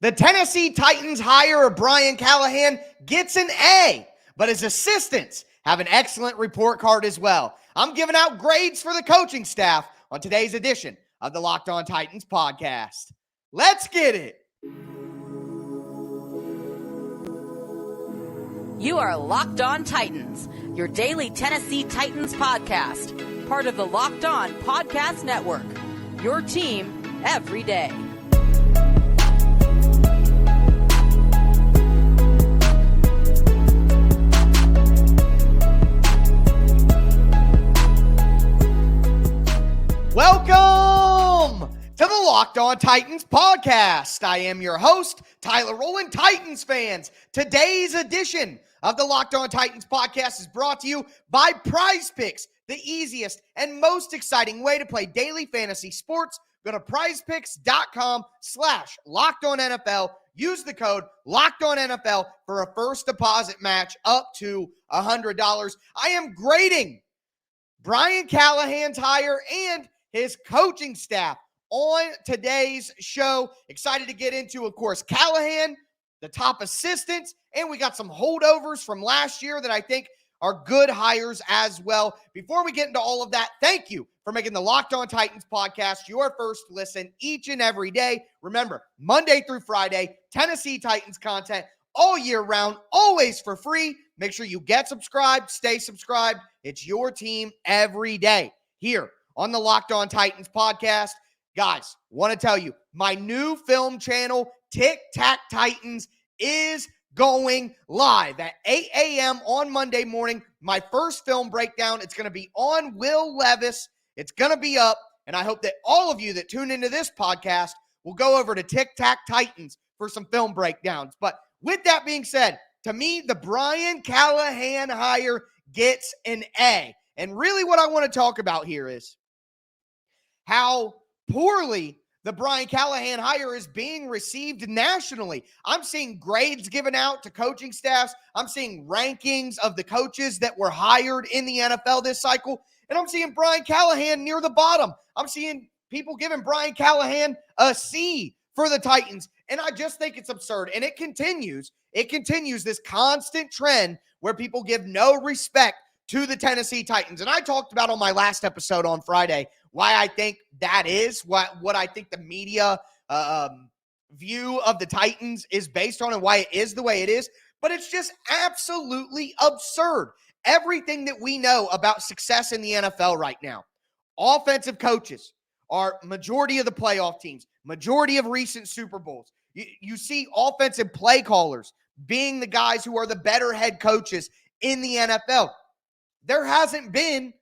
The Tennessee Titans hire of Brian Callahan gets an A, but his assistants have an excellent report card as well. I'm giving out grades for the coaching staff on today's edition of the Locked On Titans podcast. Let's get it. You are Locked On Titans, your daily Tennessee Titans podcast, part of the Locked On Podcast Network, your team every day. Welcome to the Locked On Titans podcast. I am your host, Tyler Rowland. Titans fans, today's edition of the Locked On Titans podcast is brought to you by Prize Picks, the easiest and most exciting way to play daily fantasy sports. Go to prizepicks.com/LockedOnNFL. Use the code LockedOnNFL for a first deposit match up to $100. I am grading Brian Callahan's hire and his coaching staff on today's show. Excited to get into, of course, Callahan, the top assistants, and we got some holdovers from last year that I think are good hires as well. Before we get into all of that, thank you for making the Locked On Titans podcast your first listen each and every day. Remember, Monday through Friday, Tennessee Titans content all year round, always for free. Make sure you get subscribed, stay subscribed. It's your team every day here on the Locked On Titans podcast. Guys, want to tell you, my new film channel, Tic Tac Titans, is going live at 8 a.m. on Monday morning. My first film breakdown, it's going to be on Will Levis. It's going to be up, and I hope that all of you that tune into this podcast will go over to Tic Tac Titans for some film breakdowns. But with that being said, to me, the Brian Callahan hire gets an A. And really what I want to talk about here is how poorly the Brian Callahan hire is being received nationally. I'm seeing grades given out to coaching staffs. I'm seeing rankings of the coaches that were hired in the NFL this cycle. And I'm seeing Brian Callahan near the bottom. I'm seeing people giving Brian Callahan a C for the Titans. And I just think it's absurd. And it continues this constant trend where people give no respect to the Tennessee Titans. And I talked about on my last episode on Friday why I think that is, what I think the media view of the Titans is based on and why it is the way it is. But it's just absolutely absurd. Everything that we know about success in the NFL right now, offensive coaches are majority of the playoff teams, majority of recent Super Bowls. You see offensive play callers being the guys who are the better head coaches in the NFL. There hasn't been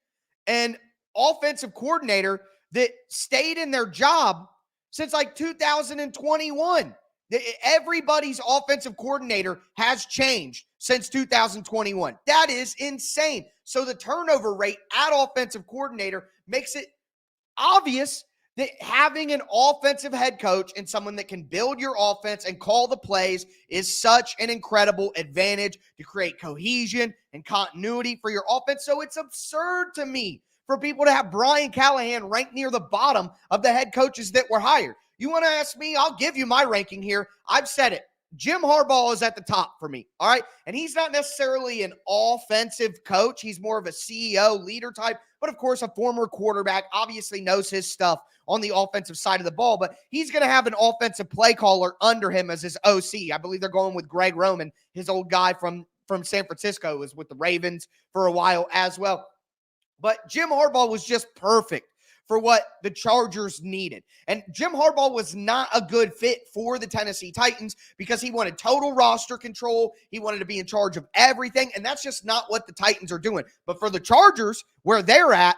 an offensive coordinator that stayed in their job since like 2021. Everybody's offensive coordinator has changed since 2021. That is insane. So the turnover rate at offensive coordinator makes it obvious that having an offensive head coach and someone that can build your offense and call the plays is such an incredible advantage to create cohesion and continuity for your offense. So it's absurd to me for people to have Brian Callahan ranked near the bottom of the head coaches that were hired. You want to ask me? I'll give you my ranking here. I've said it. Jim Harbaugh is at the top for me, all right? And he's not necessarily an offensive coach. He's more of a CEO, leader type, but of course a former quarterback, obviously knows his stuff on the offensive side of the ball, but he's going to have an offensive play caller under him as his OC. I believe they're going with Greg Roman, his old guy from San Francisco, was with the Ravens for a while as well. But Jim Harbaugh was just perfect for what the Chargers needed. And Jim Harbaugh was not a good fit for the Tennessee Titans because he wanted total roster control. He wanted to be in charge of everything, and that's just not what the Titans are doing. But for the Chargers, where they're at,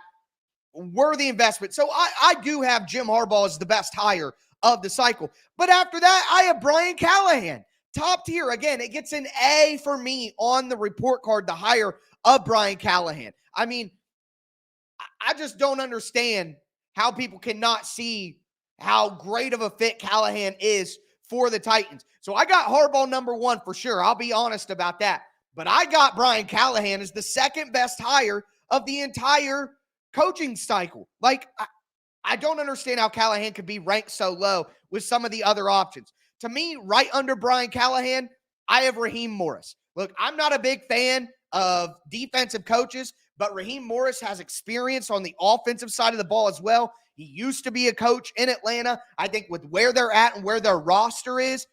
worthy investment. So I do have Jim Harbaugh as the best hire of the cycle. But after that, I have Brian Callahan. Top tier. Again, it gets an A for me on the report card, the hire of Brian Callahan. I mean, I just don't understand how people cannot see how great of a fit Callahan is for the Titans. So I got Harbaugh number one for sure. I'll be honest about that. But I got Brian Callahan as the second best hire of the entire coaching cycle. Like, I don't understand how Callahan could be ranked so low with some of the other options. to me, right under Brian Callahan, I have Raheem Morris. Look, I'm not a big fan of defensive coaches, but Raheem Morris has experience on the offensive side of the ball as well. He used to be a coach in Atlanta. I think with where they're at and where their roster is,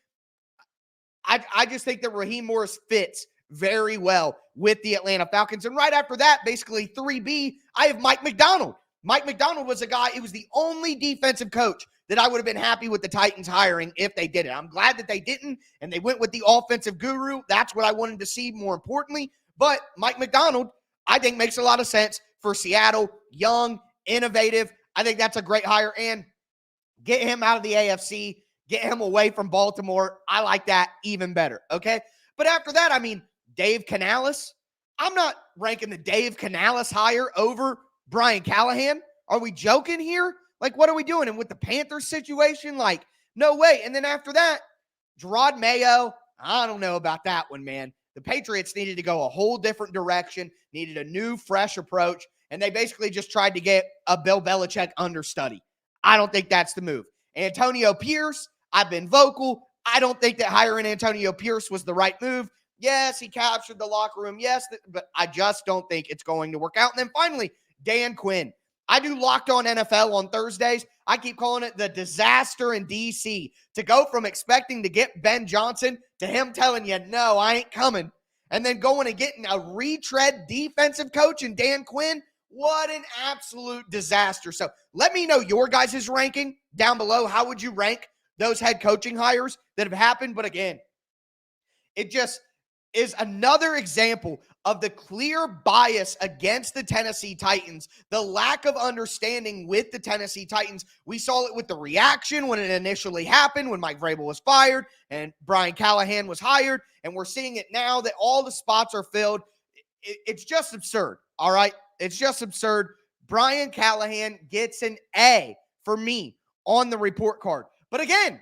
I just think that Raheem Morris fits very well with the Atlanta Falcons. And right after that, basically 3B, I have Mike Macdonald. Mike Macdonald was a guy, it was the only defensive coach that I would have been happy with the Titans hiring if they did it. I'm glad that they didn't, and they went with the offensive guru. That's what I wanted to see more importantly. But Mike Macdonald, I think, makes a lot of sense for Seattle. Young, innovative. I think that's a great hire. And get him out of the AFC. Get him away from Baltimore. I like that even better, okay? But after that, I mean, Dave Canales. I'm not ranking the Dave Canales hire over Brian Callahan. Are we joking here? Like, what are we doing? And with the Panthers situation, like, no way. And then after that, Gerard Mayo, I don't know about that one, man. The Patriots needed to go a whole different direction, needed a new, fresh approach, and they basically just tried to get a Bill Belichick understudy. I don't think that's the move. Antonio Pierce, I've been vocal. I don't think that hiring Antonio Pierce was the right move. Yes, he captured the locker room. Yes, but I just don't think it's going to work out. And then finally, Dan Quinn. I do Locked On NFL on Thursdays. I keep calling it the disaster in D.C. To go from expecting to get Ben Johnson to him telling you, no, I ain't coming, and then going and getting a retread defensive coach in Dan Quinn, what an absolute disaster. So let me know your guys' ranking down below. How would you rank those head coaching hires that have happened? But again, it just is another example of the clear bias against the Tennessee Titans, the lack of understanding with the Tennessee Titans. We saw it with the reaction when it initially happened, when Mike Vrabel was fired and Brian Callahan was hired, and we're seeing it now that all the spots are filled. It's just absurd, all right? It's just absurd. Brian Callahan gets an A for me on the report card. But again,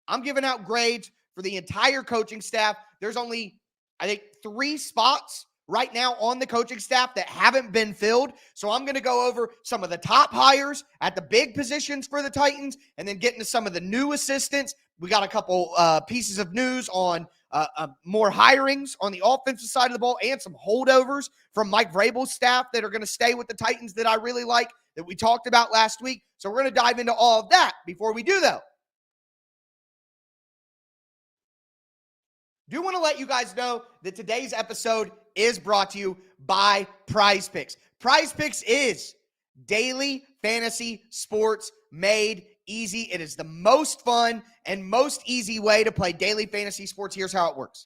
I'm giving out grades for the entire coaching staff. There's only, I think, 3 spots right now on the coaching staff that haven't been filled. So I'm going to go over some of the top hires at the big positions for the Titans and then get into some of the new assistants. We got a couple pieces of news on more hirings on the offensive side of the ball and some holdovers from Mike Vrabel's staff that are going to stay with the Titans that I really like, that we talked about last week. So we're going to dive into all of that. Before we do, though, do want to let you guys know that today's episode is brought to you by Prize Picks. Prize Picks is daily fantasy sports made easy. It is the most fun and most easy way to play daily fantasy sports. Here's how it works.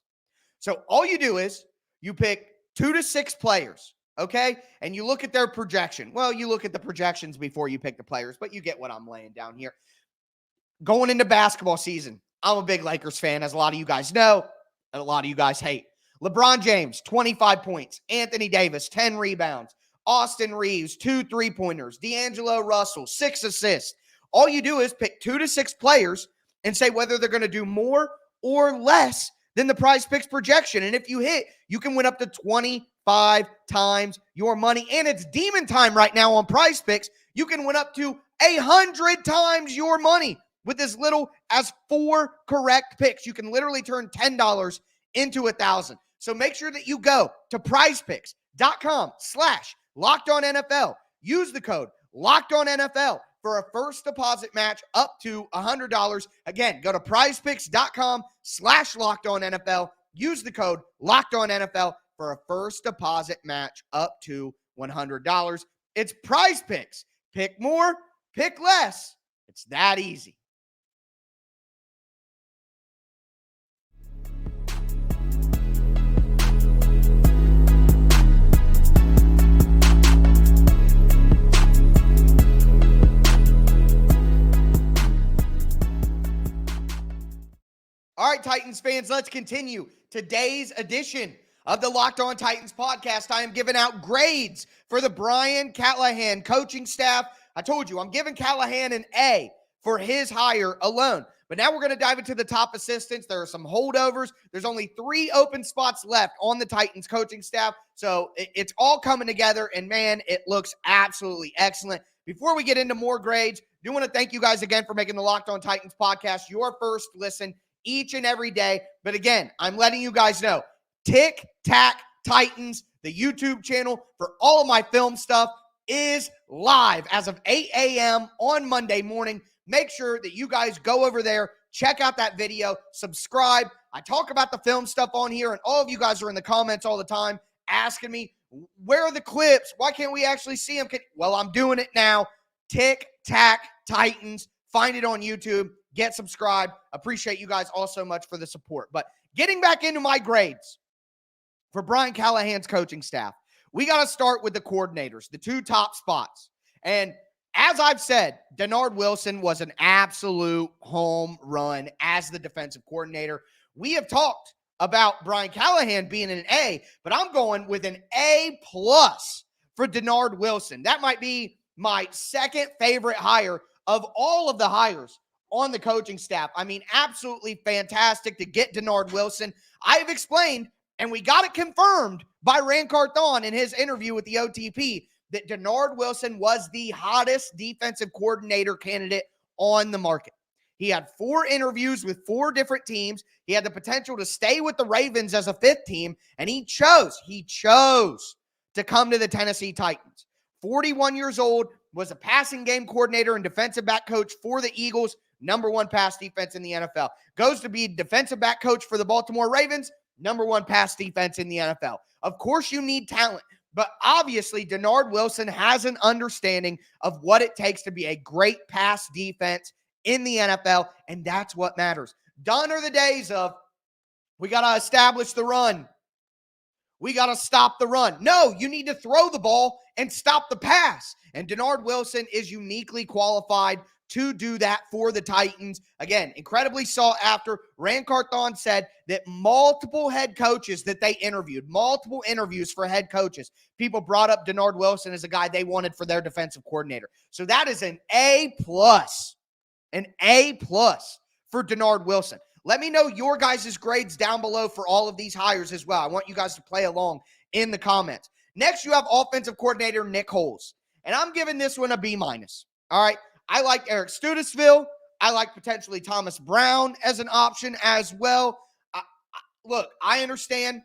So all you do is you pick 2 to 6 players, okay? And you look at their projection. Well, you look at the projections before you pick the players, but you get what I'm laying down here. Going into basketball season, I'm a big Lakers fan, as a lot of you guys know. And a lot of you guys hate. LeBron James, 25 points. Anthony Davis, 10 rebounds. Austin Reeves, 2 3-pointers. D'Angelo Russell, 6 assists. All you do is pick 2 to 6 players and say whether they're going to do more or less than the Prize Picks projection. And if you hit, you can win up to 25 times your money. And it's demon time right now on Prize Picks. You can win up to 100 times your money with as little as 4 correct picks. You can literally turn $10 into $1,000. So make sure that you go to prizepicks.com/LockedOnNFL. Use the code LockedOnNFL for a first deposit match up to $100. Again, go to prizepicks.com/LockedOnNFL. Use the code LockedOnNFL for a first deposit match up to $100. It's Prize Picks. Pick more, pick less. It's that easy. All right, Titans fans, let's continue today's edition of the Locked On Titans podcast. I am giving out grades for the Brian Callahan coaching staff. I told you, I'm giving Callahan an A for his hire alone. But now we're going to dive into the top assistants. There are some holdovers. There's only 3 open spots left on the Titans coaching staff. So it's all coming together, and man, it looks absolutely excellent. Before we get into more grades, I do want to thank you guys again for making the Locked On Titans podcast your first listen each and every day. But again, I'm letting you guys know, Tic Tac Titans, the YouTube channel for all of my film stuff, is live as of 8 a.m. on Monday morning. Make sure that you guys go over there, check out that video, subscribe. I talk about the film stuff on here, and all of you guys are in the comments all the time asking me, where are the clips? Why can't we actually see them? Well, I'm doing it now. Tic Tac Titans. Find it on YouTube. Get subscribed. Appreciate you guys all so much for the support. But getting back into my grades for Brian Callahan's coaching staff, we got to start with the coordinators, the two top spots. And as I've said, Denard Wilson was an absolute home run as the defensive coordinator. We have talked about Brian Callahan being an A, but I'm going with an A+ for Denard Wilson. That might be my second favorite hire of all of the hires on the coaching staff. I mean, absolutely fantastic to get Denard Wilson. I've explained, and we got it confirmed by Rand Carthon in his interview with the OTP, that Denard Wilson was the hottest defensive coordinator candidate on the market. He had 4 interviews with 4 different teams. He had the potential to stay with the Ravens as a 5th team, and he chose to come to the Tennessee Titans. 41 years old, was a passing game coordinator and defensive back coach for the Eagles, number 1 pass defense in the NFL. Goes to be defensive back coach for the Baltimore Ravens, number 1 pass defense in the NFL. Of course, you need talent, but obviously Denard Wilson has an understanding of what it takes to be a great pass defense in the NFL, and that's what matters. Done are the days of, we got to establish the run. We got to stop the run. No, you need to throw the ball and stop the pass. And Denard Wilson is uniquely qualified to do that for the Titans. Again, incredibly sought after. Rand Carthon said that multiple head coaches that they interviewed, multiple interviews for head coaches, people brought up Denard Wilson as a guy they wanted for their defensive coordinator. So that is an A+. An A+ for Denard Wilson. Let me know your guys' grades down below for all of these hires as well. I want you guys to play along in the comments. Next, you have offensive coordinator Nick Foles. And I'm giving this one a B-. All right. I like Eric Studesville. I like potentially Thomas Brown as an option as well. Look, I understand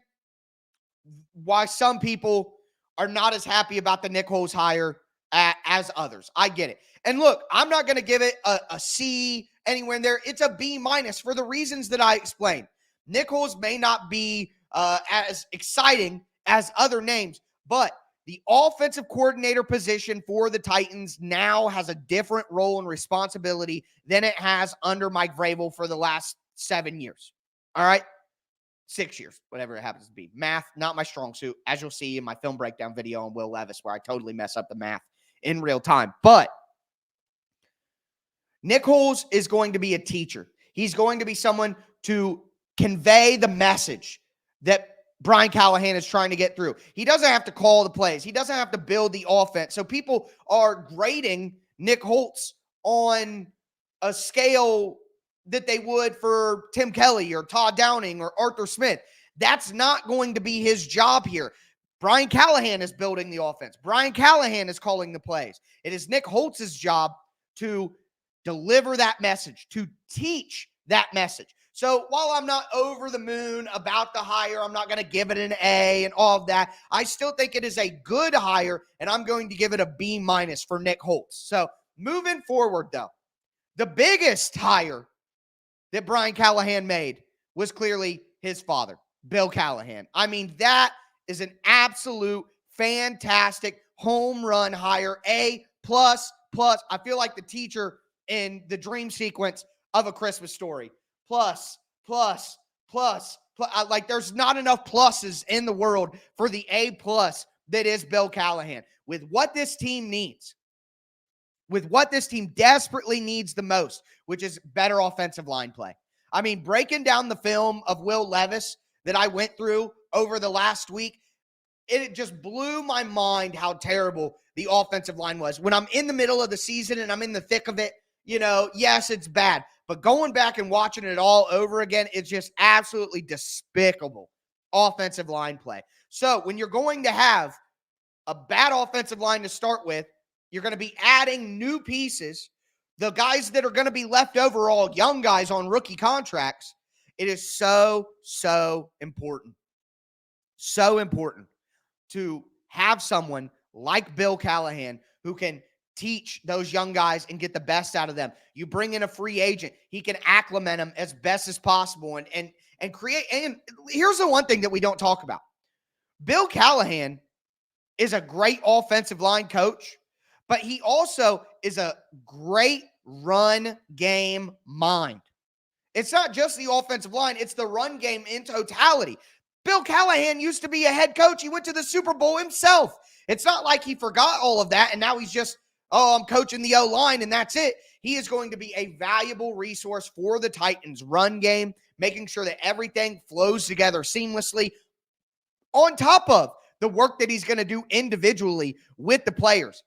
why some people are not as happy about the Nick Foles hire as others. I get it. And look, I'm not going to give it a C anywhere in there. It's a B- for the reasons that I explained. Nick Foles may not be as exciting as other names, but the offensive coordinator position for the Titans now has a different role and responsibility than it has under Mike Vrabel for the last 7 years. All right? 6 years, whatever it happens to be. Math, not my strong suit, as you'll see in my film breakdown video on Will Levis, where I totally mess up the math in real time. But Nick Foles is going to be a teacher. He's going to be someone to convey the message that Brian Callahan is trying to get through. He doesn't have to call the plays. He doesn't have to build the offense. So people are grading Nick Foles on a scale that they would for Tim Kelly or Todd Downing or Arthur Smith. That's not going to be his job here. Brian Callahan is building the offense. Brian Callahan is calling the plays. It is Nick Foles' job to deliver that message, to teach that message. So while I'm not over the moon about the hire, I'm not going to give it an A and all of that, I still think it is a good hire, and I'm going to give it a B- for Nick Foles. So moving forward, though, the biggest hire that Brian Callahan made was clearly his father, Bill Callahan. I mean, that is an absolute fantastic home run hire, A++. I feel like the teacher in the dream sequence of A Christmas Story. Plus. Like, there's not enough pluses in the world for the A+ that is Bill Callahan. With what this team needs, with what this team desperately needs the most, which is better offensive line play. I mean, breaking down the film of Will Levis that I went through over the last week, it just blew my mind how terrible the offensive line was. When I'm in the middle of the season and I'm in the thick of it, yes, it's bad. But going back and watching it all over again, it's just absolutely despicable offensive line play. So when you're going to have a bad offensive line to start with, You're going to be adding new pieces. The guys that are going to be left over, all young guys on rookie contracts. It is so, so important. So important to have someone like Bill Callahan who can teach those young guys and get the best out of them. You bring in a free agent, he can acclimate them as best as possible and create. And here's the one thing that we don't talk about. Bill Callahan is a great offensive line coach, but he also is a great run game mind. It's not just the offensive line, it's the run game in totality. Bill Callahan used to be a head coach. He went to the Super Bowl himself. It's not like he forgot all of that and now he's just, I'm coaching the O-line and that's it. He is going to be a valuable resource for the Titans' run game, making sure that everything flows together seamlessly on top of the work that he's going to do individually with the players.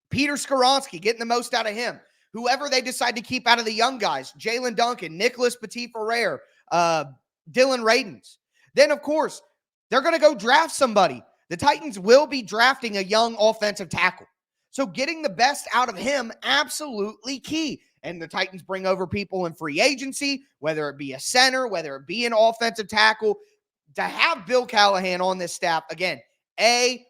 Peter Skoronski, getting the most out of him. Whoever they decide to keep out of the young guys, Jalen Duncan, Nicholas Petit-Ferrer, Dylan Radins. Then, of course, they're going to go draft somebody. The Titans will be drafting a young offensive tackle. So getting the best out of him, absolutely key. And the Titans bring over people in free agency, whether it be a center, whether it be an offensive tackle. To have Bill Callahan on this staff, again, A+++++.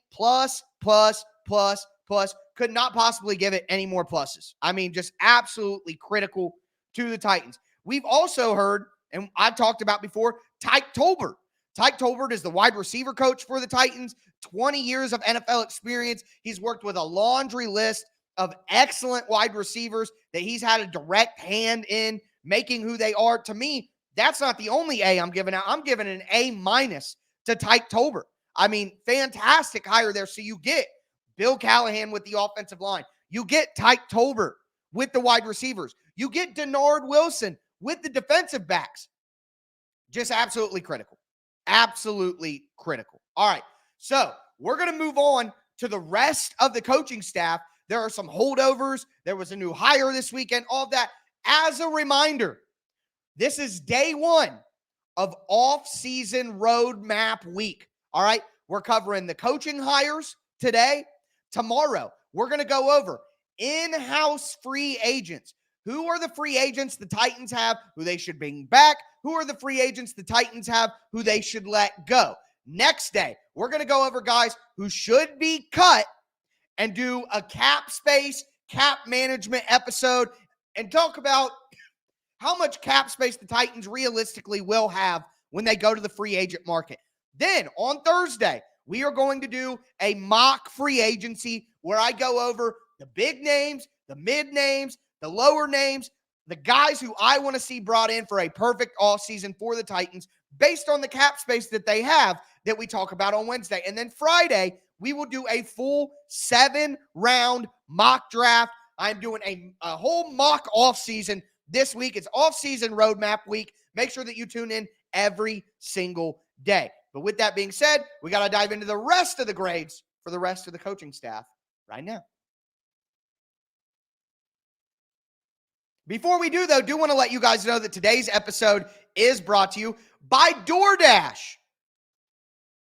Could not possibly give it any more pluses. I mean, just absolutely critical to the Titans. We've also heard, and I've talked about before, Tyke Tolbert. Tyke Tolbert is the wide receiver coach for the Titans, 20 years of NFL experience. He's worked with a laundry list of excellent wide receivers that he's had a direct hand in making who they are. To me, that's not the only A I'm giving out. I'm giving an A- to Tyke Tolbert. I mean, fantastic hire there. So you get Bill Callahan with the offensive line. You get Tyke Tolbert with the wide receivers. You get Denard Wilson with the defensive backs. Just absolutely critical. Absolutely critical. All right, so we're going to move on to the rest of the coaching staff. There are some holdovers. There was a new hire this weekend, all of that. As a reminder, this is day one of off-season roadmap week. All right, we're covering the coaching hires today. Tomorrow, we're going to go over in-house free agents. Who are the free agents the Titans have who they should bring back? Who are the free agents the Titans have who they should let go? Next day, we're going to go over guys who should be cut and do a cap space, cap management episode and talk about how much cap space the Titans realistically will have when they go to the free agent market. Then on Thursday, we are going to do a mock free agency where I go over the big names, the mid names, the lower names, the guys who I want to see brought in for a perfect offseason for the Titans based on the cap space that they have that we talk about on Wednesday. And then Friday, we will do a full 7-round mock draft. I'm doing a whole mock offseason this week. It's offseason roadmap week. Make sure that you tune in every single day. But with that being said, we got to dive into the rest of the grades for the rest of the coaching staff right now. Before we do, though, do want to let you guys know that today's episode is brought to you by DoorDash.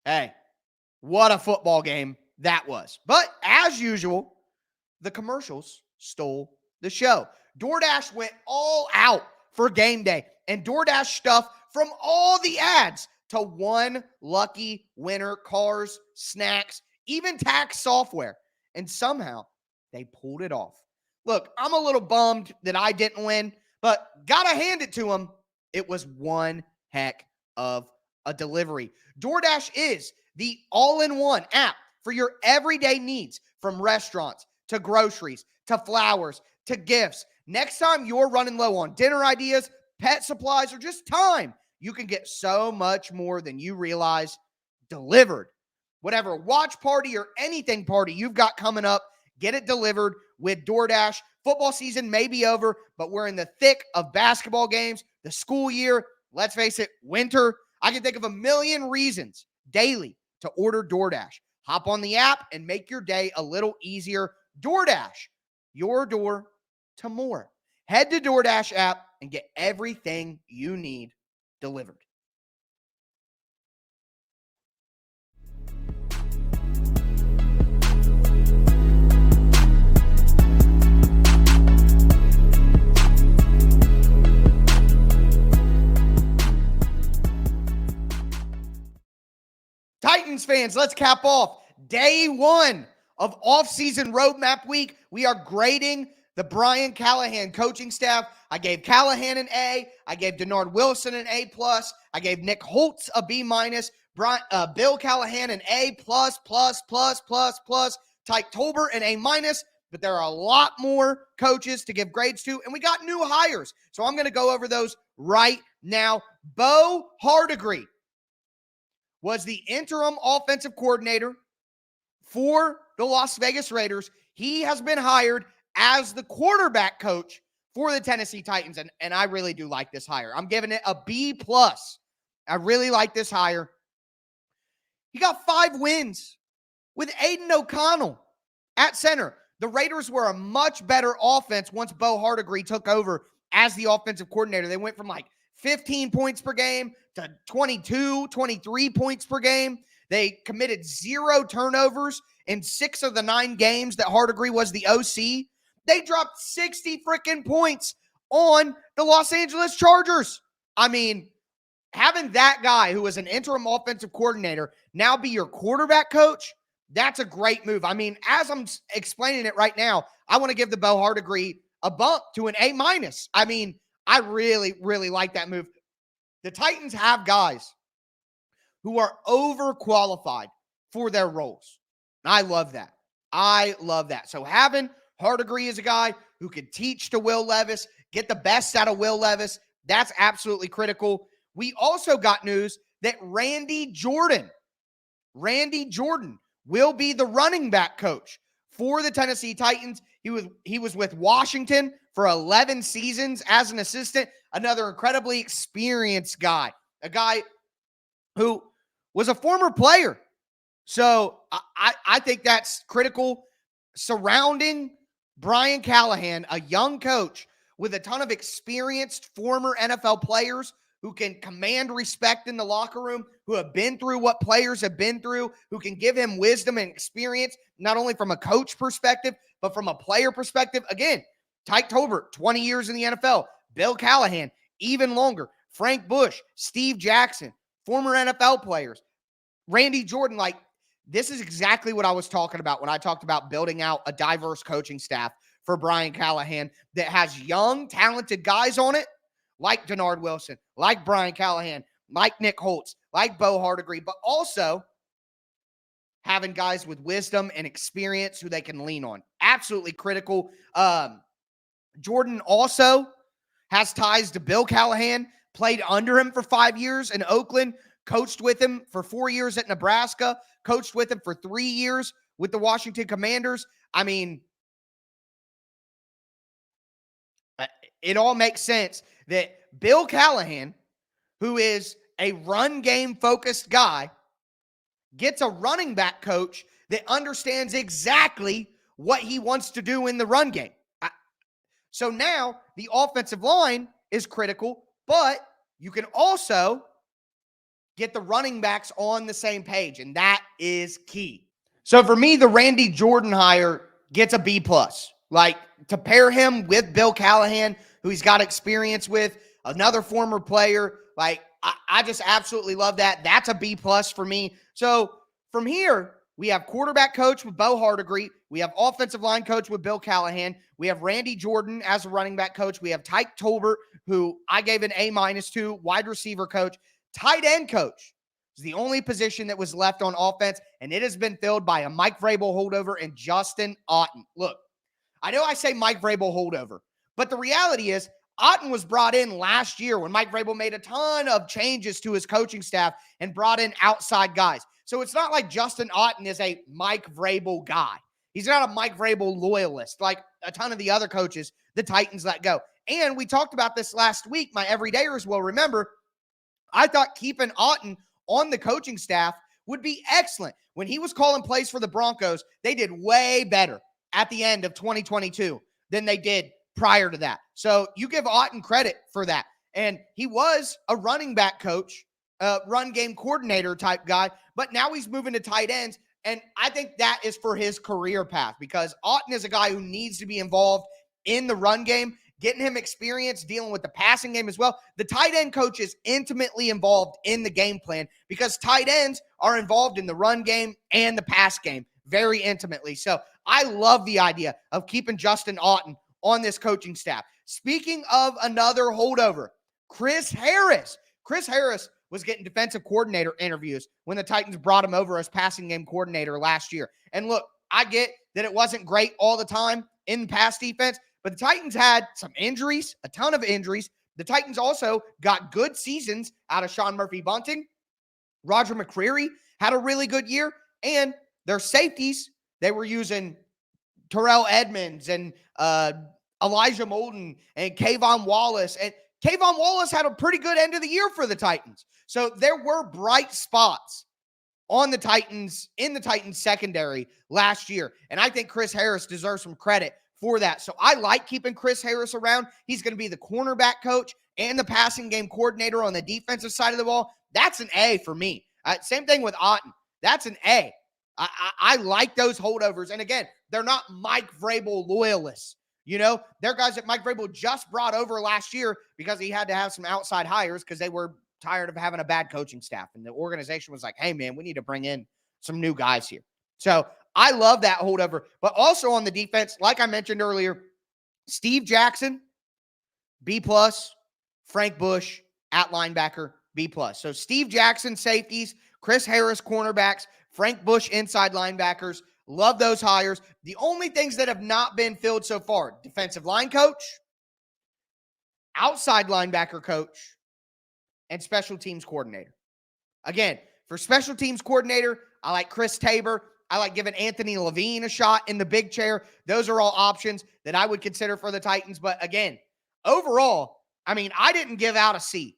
Hey, what a football game that was. But as usual, the commercials stole the show. DoorDash went all out for game day, and DoorDash stuff from all the ads to one lucky winner, cars, snacks, even tax software. And somehow they pulled it off. Look, I'm a little bummed that I didn't win, but gotta hand it to them. It was one heck of a delivery. DoorDash is the all-in-one app for your everyday needs, from restaurants to groceries to flowers to gifts. Next time you're running low on dinner ideas, pet supplies, or just time, you can get so much more than you realize delivered. Whatever watch party or anything party you've got coming up, get it delivered with DoorDash. Football season may be over, but we're in the thick of basketball games, the school year, let's face it, winter. I can think of a million reasons daily to order DoorDash. Hop on the app and make your day a little easier. DoorDash, your door to more. Head to DoorDash app and get everything you need delivered. Titans fans, let's cap off day one of offseason roadmap week. We are grading the Brian Callahan coaching staff. I gave Callahan an A. I gave Denard Wilson an A+. I gave Nick Holtz a B-. Bill Callahan an A++++++. Tyke Tolbert an A-. But there are a lot more coaches to give grades to, and we got new hires. So I'm going to go over those right now. Bo Hardegree was the interim offensive coordinator for the Las Vegas Raiders. He has been hired as the quarterback coach for the Tennessee Titans, and I really do like this hire. I'm giving it a B+. I really like this hire. He got 5 wins with Aiden O'Connell at center. The Raiders were a much better offense once Bo Hardegree took over as the offensive coordinator. They went from like 15 points per game to 22, 23 points per game. They committed 0 turnovers in 6 of the 9 games that Hardegree was the OC. They dropped 60 freaking points on the Los Angeles Chargers. I mean, having that guy who was an interim offensive coordinator now be your quarterback coach, that's a great move. I mean, as I'm explaining it right now, I want to give the Bo Hardegree a bump to an A-. I mean, I really, really like that move. The Titans have guys who are overqualified for their roles. I love that. I love that. So having Hardegree as a guy who could teach to Will Levis, get the best out of Will Levis, that's absolutely critical. We also got news that Randy Jordan will be the running back coach for the Tennessee Titans. He was with Washington for 11 seasons as an assistant, another incredibly experienced guy, a guy who was a former player. So I think that's critical. Surrounding Brian Callahan, a young coach with a ton of experienced former NFL players who can command respect in the locker room, who have been through what players have been through, who can give him wisdom and experience, not only from a coach perspective, but from a player perspective. Again, Tyke Tolbert, 20 years in the NFL. Bill Callahan, even longer. Frank Bush, Steve Jackson, former NFL players. Randy Jordan, like, this is exactly what I was talking about when I talked about building out a diverse coaching staff for Brian Callahan that has young, talented guys on it, like Denard Wilson, like Brian Callahan, like Nick Holtz, like Bo Hardegree, but also having guys with wisdom and experience who they can lean on. Absolutely critical. Jordan also has ties to Bill Callahan, played under him for 5 years in Oakland, coached with him for 4 years at Nebraska, coached with him for 3 years with the Washington Commanders. I mean, it all makes sense that Bill Callahan, who is a run game focused guy, gets a running back coach that understands exactly what he wants to do in the run game. So now the offensive line is critical, but you can also get the running backs on the same page, and that is key. So for me, the Randy Jordan hire gets a B+. Like, to pair him with Bill Callahan, who he's got experience with, another former player, like, I just absolutely love that. That's a B+ for me. So from here, we have quarterback coach with Bo Hardegree. We have offensive line coach with Bill Callahan. We have Randy Jordan as a running back coach. We have Tyke Tolbert, who I gave an A- to, wide receiver coach. Tight end coach is the only position that was left on offense, and it has been filled by a Mike Vrabel holdover and Justin Otten. Look, I know I say Mike Vrabel holdover, but the reality is Otten was brought in last year when Mike Vrabel made a ton of changes to his coaching staff and brought in outside guys. So it's not like Justin Otten is a Mike Vrabel guy. He's not a Mike Vrabel loyalist like a ton of the other coaches the Titans let go. And we talked about this last week. My everydayers will remember, I thought keeping Otten on the coaching staff would be excellent. When he was calling plays for the Broncos, they did way better at the end of 2022 than they did prior to that. So you give Otten credit for that. And he was a running back coach, run game coordinator type guy, but now he's moving to tight ends. And I think that is for his career path, because Otten is a guy who needs to be involved in the run game, getting him experience dealing with the passing game as well. The tight end coach is intimately involved in the game plan because tight ends are involved in the run game and the pass game very intimately. So I love the idea of keeping Justin Outten on this coaching staff. Speaking of another holdover, Chris Harris. Chris Harris was getting defensive coordinator interviews when the Titans brought him over as passing game coordinator last year. And look, I get that it wasn't great all the time in pass defense, but the Titans had some injuries, a ton of injuries. The Titans also got good seasons out of Sean Murphy-Bunting. Roger McCreary had a really good year, and their safeties, they were using Terrell Edmonds and Elijah Molden and Kayvon Wallace. And Kayvon Wallace had a pretty good end of the year for the Titans. So there were bright spots on the Titans, in the Titans secondary last year. And I think Chris Harris deserves some credit for that. So I like keeping Chris Harris around. He's going to be the cornerback coach and the passing game coordinator on the defensive side of the ball. That's an A for me. Same thing with Outten. That's an A. I like those holdovers. And again, they're not Mike Vrabel loyalists. You know, they're guys that Mike Vrabel just brought over last year because he had to have some outside hires because they were tired of having a bad coaching staff. And the organization was like, hey, man, we need to bring in some new guys here. So I love that holdover. But also on the defense, like I mentioned earlier, Steve Jackson, B+, Frank Bush at linebacker, B+. So Steve Jackson, safeties, Chris Harris, cornerbacks, Frank Bush, inside linebackers. Love those hires. The only things that have not been filled so far, defensive line coach, outside linebacker coach, and special teams coordinator. Again, for special teams coordinator, I like Chris Tabor. I like giving Anthony Levine a shot in the big chair. Those are all options that I would consider for the Titans. But again, overall, I mean, I didn't give out a C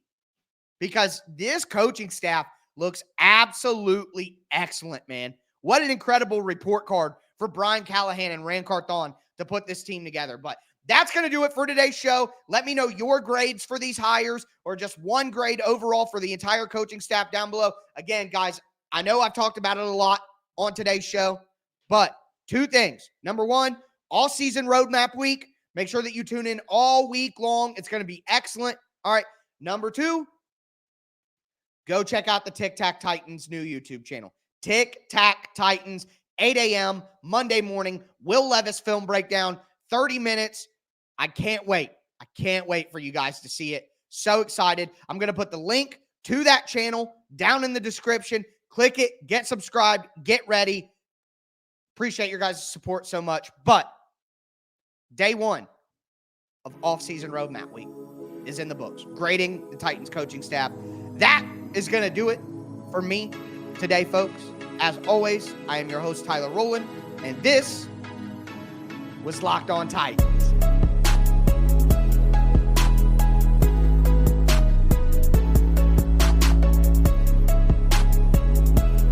because this coaching staff looks absolutely excellent, man. What an incredible report card for Brian Callahan and Rand Carthon to put this team together. But that's going to do it for today's show. Let me know your grades for these hires or just one grade overall for the entire coaching staff down below. Again, guys, I know I've talked about it a lot on today's show, but two things. Number one, all season roadmap week. Make sure that you tune in all week long. It's going to be excellent. All right. Number two, go check out the Tic Tac Titans new YouTube channel. Tic Tac Titans, 8 a.m. Monday morning. Will Levis film breakdown, 30 minutes. I can't wait. I can't wait for you guys to see it. So excited. I'm going to put the link to that channel down in the description. Click it, get subscribed, get ready. Appreciate your guys' support so much. But day one of off-season roadmap week is in the books. Grading the Titans coaching staff. That is going to do it for me today, folks. As always, I am your host, Tyler Rowland, and this was Locked On Titans.